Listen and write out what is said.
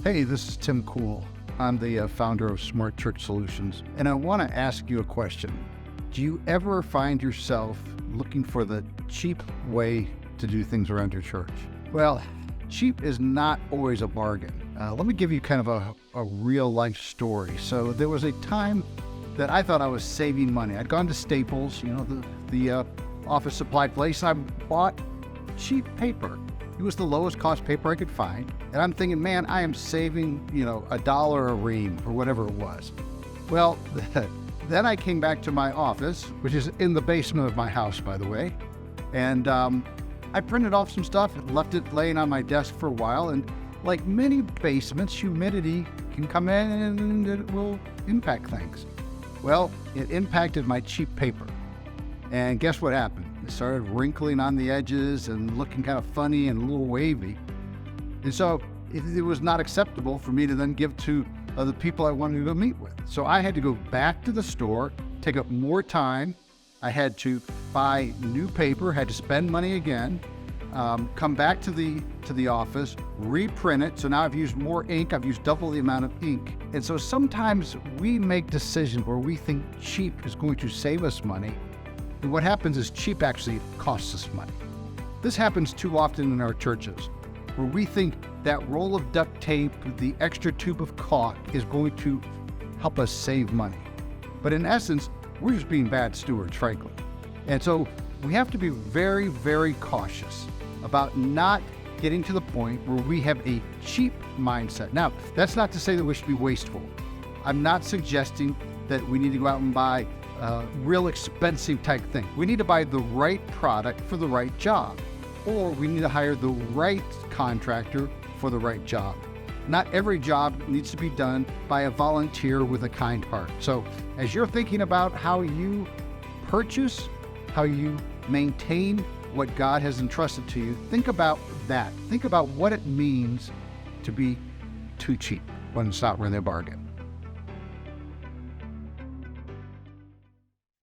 Hey, this is Tim Cool. I'm the founder of Smart Church Solutions, and I want to ask you a question. Do you ever find yourself looking for the cheap way to do things around your church? Well, cheap is not always a bargain. Let me give you kind of a real life story. So there was a time that I thought I was saving money. I'd gone to Staples, the office supply place, and I bought cheap paper. It was the lowest cost paper I could find. And I'm thinking, man, I am saving, $1 a ream or whatever it was. Well, then I came back to my office, which is in the basement of my house, by the way. And I printed off some stuff and left it laying on my desk for a while. And like many basements, humidity can come in and it will impact things. Well, it impacted my cheap paper. And guess what happened? It started wrinkling on the edges and looking kind of funny and a little wavy. And so it was not acceptable for me to then give to the people I wanted to meet with. So I had to go back to the store, take up more time. I had to buy new paper, had to spend money again, come back to the office, reprint it. So now I've used more ink. I've used double the amount of ink. And so sometimes we make decisions where we think cheap is going to save us money. And what happens is cheap actually costs us money. This happens too often in our churches, where we think that roll of duct tape, the extra tube of caulk is going to help us save money. But in essence, we're just being bad stewards, frankly. And so we have to be very, very cautious about not getting to the point where we have a cheap mindset. Now, that's not to say that we should be wasteful. I'm not suggesting that we need to go out and buy real expensive type thing. We need to buy the right product for the right job, or we need to hire the right contractor for the right job. Not every job needs to be done by a volunteer with a kind heart. So as you're thinking about how you purchase, how you maintain what God has entrusted to you, think about that. Think about what it means to be too cheap when it's not really a bargain.